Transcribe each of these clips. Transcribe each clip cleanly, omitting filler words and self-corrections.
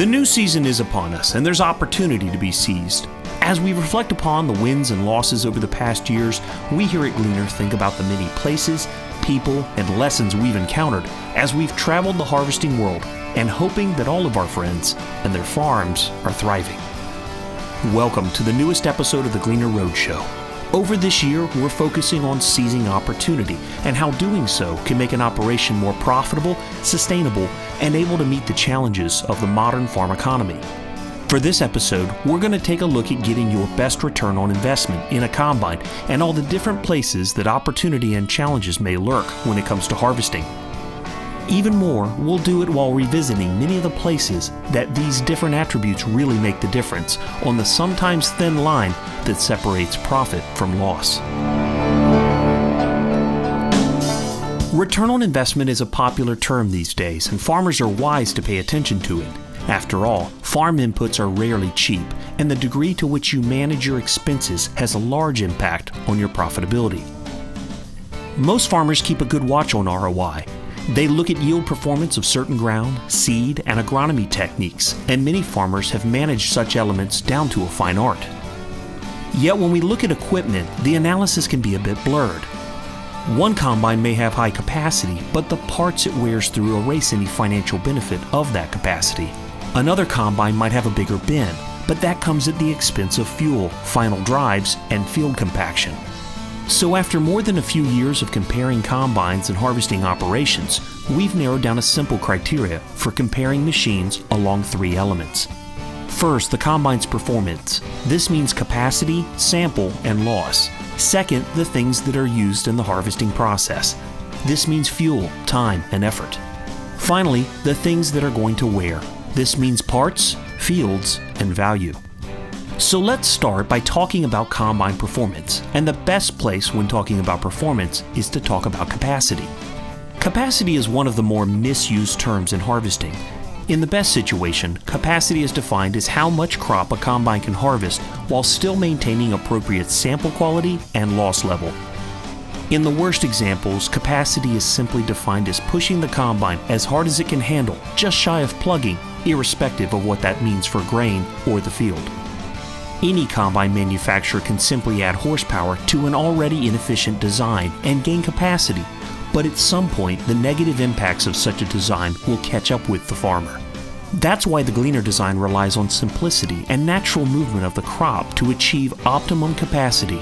The new season is upon us, and there's opportunity to be seized. As we reflect upon the wins and losses over the past years, we here at Gleaner think about the many places, people, and lessons we've encountered as we've traveled the harvesting world, and hoping that all of our friends and their farms are thriving. Welcome to the newest episode of the Gleaner Roadshow. Over this year, we're focusing on seizing opportunity and how doing so can make an operation more profitable, sustainable, and able to meet the challenges of the modern farm economy. For this episode, we're going to take a look at getting your best return on investment in a combine and all the different places that opportunity and challenges may lurk when it comes to harvesting. Even more, we'll do it while revisiting many of the places that these different attributes really make the difference on the sometimes thin line that separates profit from loss. Return on investment is a popular term these days, and farmers are wise to pay attention to it. After all, farm inputs are rarely cheap, and the degree to which you manage your expenses has a large impact on your profitability. Most farmers keep a good watch on ROI. They look at yield performance of certain ground, seed, and agronomy techniques, and many farmers have managed such elements down to a fine art. Yet when we look at equipment, the analysis can be a bit blurred. One combine may have high capacity, but the parts it wears through erase any financial benefit of that capacity. Another combine might have a bigger bin, but that comes at the expense of fuel, final drives, and field compaction. So after more than a few years of comparing combines and harvesting operations, we've narrowed down a simple criteria for comparing machines along three elements. First, the combine's performance. This means capacity, sample, and loss. Second, the things that are used in the harvesting process. This means fuel, time, and effort. Finally, the things that are going to wear. This means parts, fields, and value. So let's start by talking about combine performance, and the best place when talking about performance is to talk about capacity. Capacity is one of the more misused terms in harvesting. In the best situation, capacity is defined as how much crop a combine can harvest while still maintaining appropriate sample quality and loss level. In the worst examples, capacity is simply defined as pushing the combine as hard as it can handle, just shy of plugging, irrespective of what that means for grain or the field. Any combine manufacturer can simply add horsepower to an already inefficient design and gain capacity, but at some point the negative impacts of such a design will catch up with the farmer. That's why the Gleaner design relies on simplicity and natural movement of the crop to achieve optimum capacity.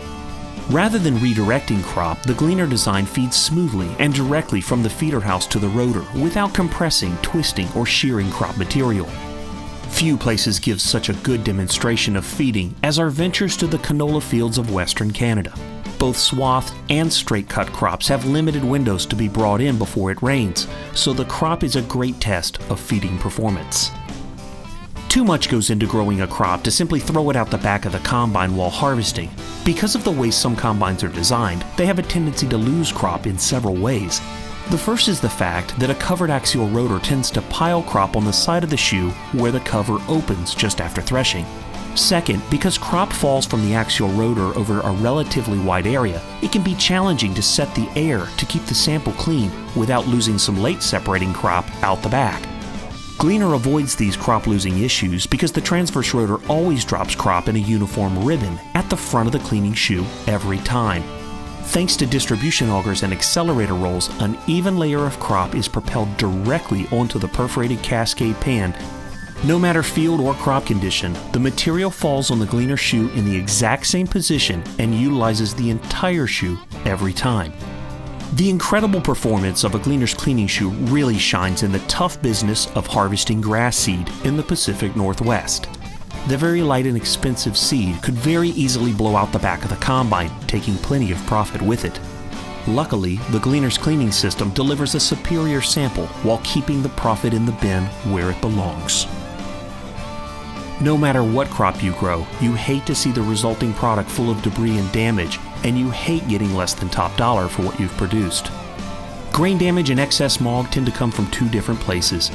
Rather than redirecting crop, the Gleaner design feeds smoothly and directly from the feeder house to the rotor without compressing, twisting, or shearing crop material. Few places give such a good demonstration of feeding as our ventures to the canola fields of Western Canada. Both swathed and straight-cut crops have limited windows to be brought in before it rains, so the crop is a great test of feeding performance. Too much goes into growing a crop to simply throw it out the back of the combine while harvesting. Because of the way some combines are designed, they have a tendency to lose crop in several ways. The first is the fact that a covered axial rotor tends to pile crop on the side of the shoe where the cover opens just after threshing. Second, because crop falls from the axial rotor over a relatively wide area, it can be challenging to set the air to keep the sample clean without losing some late separating crop out the back. Gleaner avoids these crop losing issues because the transverse rotor always drops crop in a uniform ribbon at the front of the cleaning shoe every time. Thanks to distribution augers and accelerator rolls, an even layer of crop is propelled directly onto the perforated cascade pan. No matter field or crop condition, the material falls on the Gleaner shoe in the exact same position and utilizes the entire shoe every time. The incredible performance of a Gleaner's cleaning shoe really shines in the tough business of harvesting grass seed in the Pacific Northwest. The very light and expensive seed could very easily blow out the back of the combine, taking plenty of profit with it. Luckily, the Gleaner's cleaning system delivers a superior sample while keeping the profit in the bin where it belongs. No matter what crop you grow, you hate to see the resulting product full of debris and damage, and you hate getting less than top dollar for what you've produced. Grain damage and excess mog tend to come from two different places.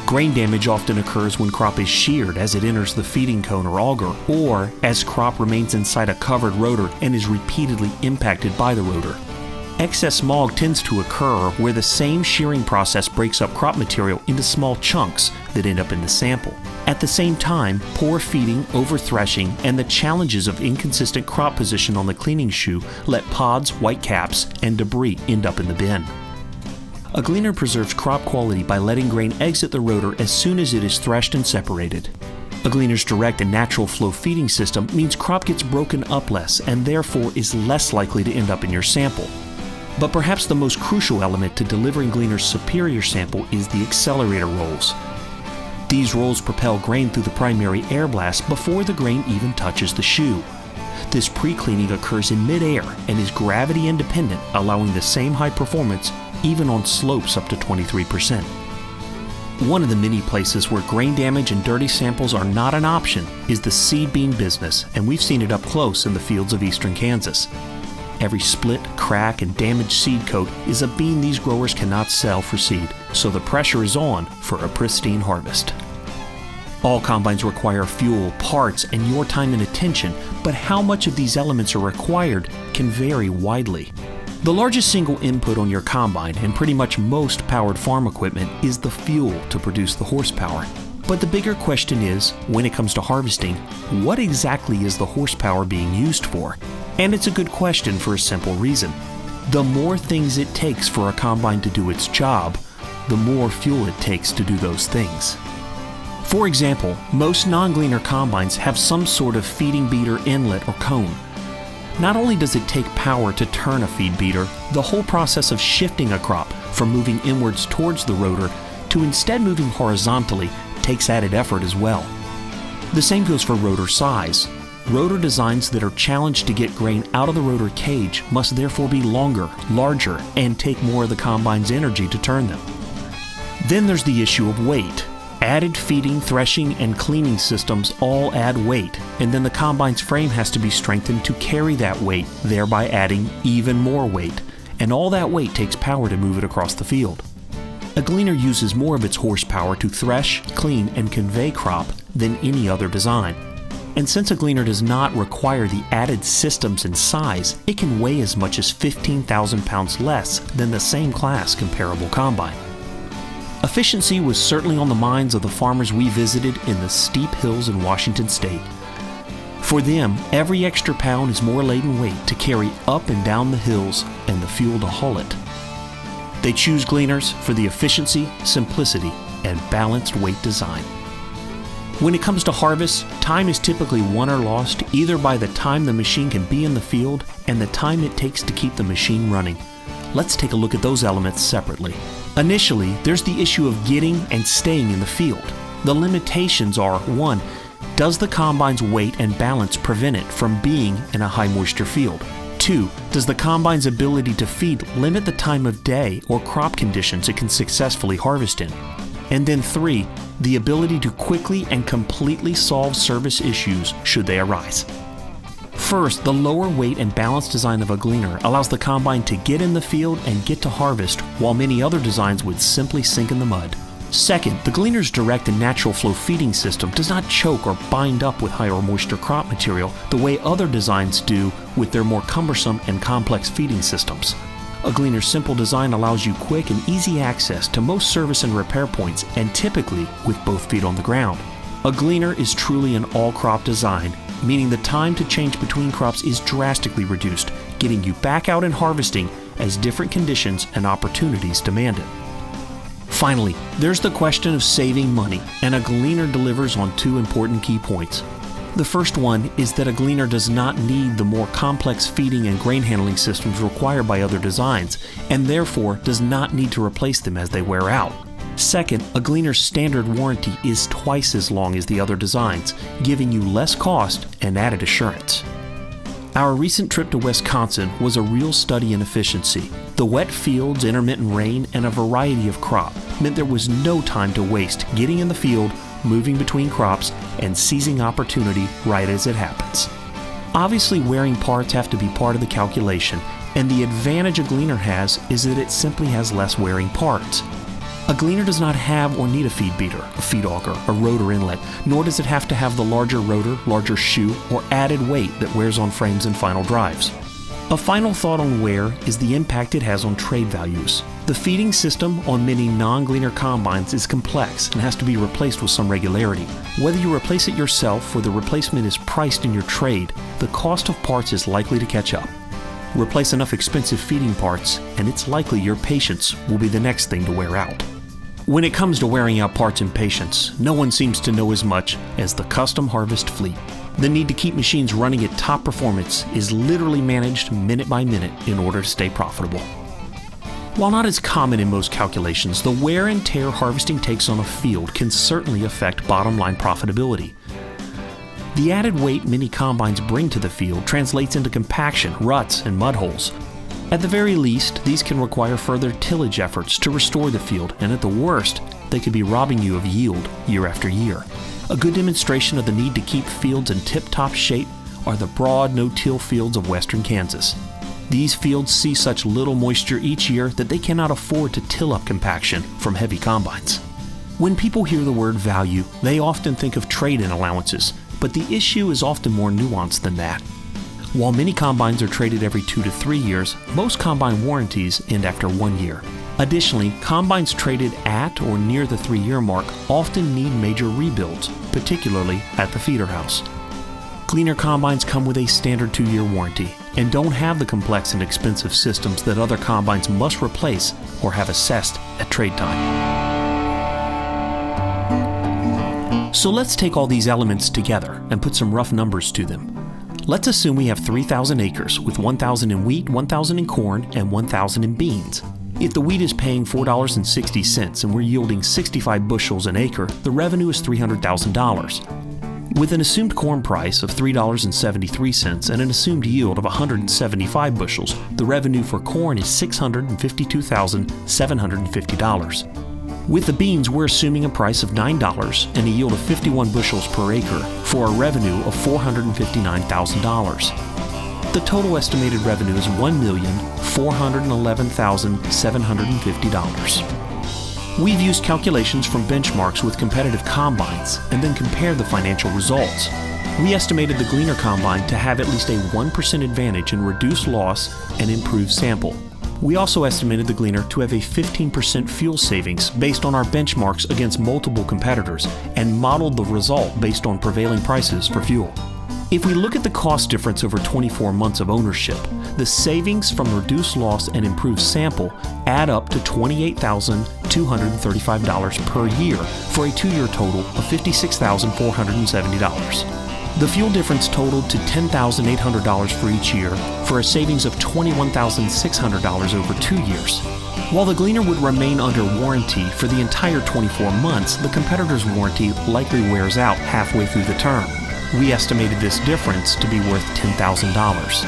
Grain damage often occurs when crop is sheared as it enters the feeding cone or auger, or as crop remains inside a covered rotor and is repeatedly impacted by the rotor. Excess smog tends to occur where the same shearing process breaks up crop material into small chunks that end up in the sample. At the same time, poor feeding, overthreshing, and the challenges of inconsistent crop position on the cleaning shoe let pods, white caps, and debris end up in the bin. A gleaner preserves crop quality by letting grain exit the rotor as soon as it is threshed and separated. A gleaner's direct and natural flow feeding system means crop gets broken up less and therefore is less likely to end up in your sample. But perhaps the most crucial element to delivering Gleaner's superior sample is the accelerator rolls. These rolls propel grain through the primary air blast before the grain even touches the shoe. This pre-cleaning occurs in mid-air and is gravity independent, allowing the same high performance even on slopes up to 23%. One of the many places where grain damage and dirty samples are not an option is the seed bean business, and we've seen it up close in the fields of eastern Kansas. Every split, crack, and damaged seed coat is a bean these growers cannot sell for seed, so the pressure is on for a pristine harvest. All combines require fuel, parts, and your time and attention, but how much of these elements are required can vary widely. The largest single input on your combine, and pretty much most powered farm equipment, is the fuel to produce the horsepower. But the bigger question is, when it comes to harvesting, what exactly is the horsepower being used for? And it's a good question for a simple reason. The more things it takes for a combine to do its job, the more fuel it takes to do those things. For example, most non-gleaner combines have some sort of feeding beater inlet or cone. Not only does it take power to turn a feed beater, the whole process of shifting a crop from moving inwards towards the rotor to instead moving horizontally takes added effort as well. The same goes for rotor size. Rotor designs that are challenged to get grain out of the rotor cage must therefore be longer, larger, and take more of the combine's energy to turn them. Then there's the issue of weight. Added feeding, threshing, and cleaning systems all add weight, and then the combine's frame has to be strengthened to carry that weight, thereby adding even more weight, and all that weight takes power to move it across the field. A gleaner uses more of its horsepower to thresh, clean, and convey crop than any other design. And since a gleaner does not require the added systems and size, it can weigh as much as 15,000 pounds less than the same class comparable combine. Efficiency was certainly on the minds of the farmers we visited in the steep hills in Washington state. For them, every extra pound is more laden weight to carry up and down the hills and the fuel to haul it. They choose gleaners for the efficiency, simplicity, and balanced weight design. When it comes to harvest, time is typically won or lost either by the time the machine can be in the field and the time it takes to keep the machine running. Let's take a look at those elements separately. Initially, there's the issue of getting and staying in the field. The limitations are: 1. Does the combine's weight and balance prevent it from being in a high moisture field? 2. Does the combine's ability to feed limit the time of day or crop conditions it can successfully harvest in? And then 3, the ability to quickly and completely solve service issues should they arise. First, the lower weight and balance design of a gleaner allows the combine to get in the field and get to harvest, while many other designs would simply sink in the mud. Second, the gleaner's direct and natural flow feeding system does not choke or bind up with higher moisture crop material the way other designs do with their more cumbersome and complex feeding systems. A gleaner's simple design allows you quick and easy access to most service and repair points, and typically with both feet on the ground. A gleaner is truly an all-crop design, meaning the time to change between crops is drastically reduced, getting you back out and harvesting as different conditions and opportunities demand it. Finally, there's the question of saving money, and a gleaner delivers on 2 important key points. The first one is that a gleaner does not need the more complex feeding and grain handling systems required by other designs, and therefore does not need to replace them as they wear out. Second, a gleaner's standard warranty is twice as long as the other designs, giving you less cost and added assurance. Our recent trip to Wisconsin was a real study in efficiency. The wet fields, intermittent rain, and a variety of crop meant there was no time to waste getting in the field, moving between crops, and seizing opportunity right as it happens. Obviously, wearing parts have to be part of the calculation, and the advantage a gleaner has is that it simply has less wearing parts. A gleaner does not have or need a feed beater, a feed auger, a rotor inlet, nor does it have to have the larger rotor, larger shoe, or added weight that wears on frames and final drives. A final thought on wear is the impact it has on trade values. The feeding system on many non-Gleaner combines is complex and has to be replaced with some regularity. Whether you replace it yourself or the replacement is priced in your trade, the cost of parts is likely to catch up. Replace enough expensive feeding parts, and it's likely your patience will be the next thing to wear out. When it comes to wearing out parts and patience, no one seems to know as much as the custom harvest fleet. The need to keep machines running at top performance is literally managed minute by minute in order to stay profitable. While not as common in most calculations, the wear and tear harvesting takes on a field can certainly affect bottom line profitability. The added weight many combines bring to the field translates into compaction, ruts, and mud holes. At the very least, these can require further tillage efforts to restore the field, and at the worst, they could be robbing you of yield year after year. A good demonstration of the need to keep fields in tip-top shape are the broad no-till fields of western Kansas. These fields see such little moisture each year that they cannot afford to till up compaction from heavy combines. When people hear the word value, they often think of trade-in allowances, but the issue is often more nuanced than that. While many combines are traded every 2 to 3 years, most combine warranties end after 1 year. Additionally, combines traded at or near the 3-year mark often need major rebuilds, particularly at the feeder house. Gleaner combines come with a standard 2-year warranty and don't have the complex and expensive systems that other combines must replace or have assessed at trade time. So let's take all these elements together and put some rough numbers to them. Let's assume we have 3,000 acres with 1,000 in wheat, 1,000 in corn, and 1,000 in beans. If the wheat is paying $4.60 and we're yielding 65 bushels an acre, the revenue is $300,000. With an assumed corn price of $3.73 and an assumed yield of 175 bushels, the revenue for corn is $652,750. With the beans, we're assuming a price of $9 and a yield of 51 bushels per acre for a revenue of $459,000. The total estimated revenue is $1,411,750. We've used calculations from benchmarks with competitive combines and then compared the financial results. We estimated the Gleaner combine to have at least a 1% advantage in reduced loss and improved sample. We also estimated the Gleaner to have a 15% fuel savings based on our benchmarks against multiple competitors and modeled the result based on prevailing prices for fuel. If we look at the cost difference over 24 months of ownership, the savings from reduced loss and improved sample add up to $28,235 per year for a 2-year total of $56,470. The fuel difference totaled to $10,800 for each year for a savings of $21,600 over 2 years. While the Gleaner would remain under warranty for the entire 24 months, the competitor's warranty likely wears out halfway through the term. We estimated this difference to be worth $10,000.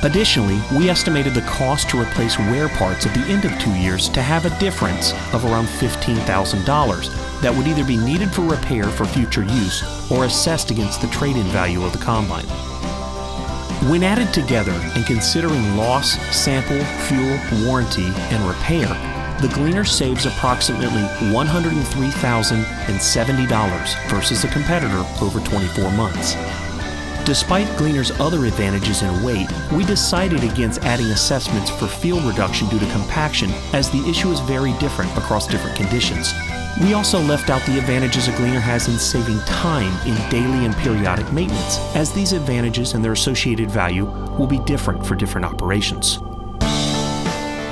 Additionally, we estimated the cost to replace wear parts at the end of 2 years to have a difference of around $15,000 that would either be needed for repair for future use or assessed against the trade-in value of the combine. When added together and considering loss, sample, fuel, warranty, and repair, the Gleaner saves approximately $103,070 versus the competitor over 24 months. Despite Gleaner's other advantages in weight, we decided against adding assessments for field reduction due to compaction, as the issue is very different across different conditions. We also left out the advantages a Gleaner has in saving time in daily and periodic maintenance, as these advantages and their associated value will be different for different operations.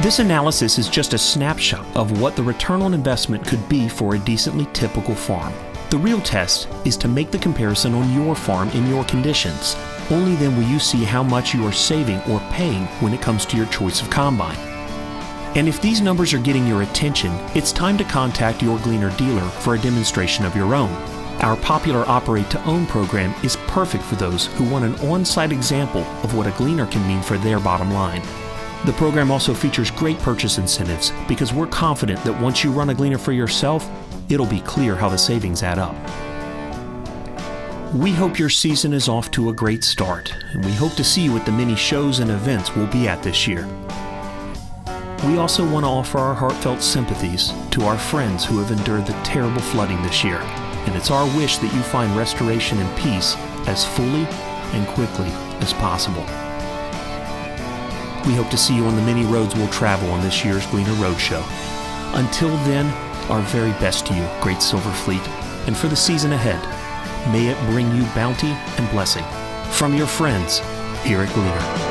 This analysis is just a snapshot of what the return on investment could be for a decently typical farm. The real test is to make the comparison on your farm in your conditions. Only then will you see how much you are saving or paying when it comes to your choice of combine. And if these numbers are getting your attention, it's time to contact your Gleaner dealer for a demonstration of your own. Our popular Operate to Own program is perfect for those who want an on-site example of what a Gleaner can mean for their bottom line. The program also features great purchase incentives because we're confident that once you run a Gleaner for yourself, it'll be clear how the savings add up. We hope your season is off to a great start, and we hope to see you at the many shows and events we'll be at this year. We also want to offer our heartfelt sympathies to our friends who have endured the terrible flooding this year, and it's our wish that you find restoration and peace as fully and quickly as possible. We hope to see you on the many roads we'll travel on this year's Gleaner Roadshow. Until then, our very best to you, Great Silver Fleet, and for the season ahead, may it bring you bounty and blessing from your friends here at Gleaner.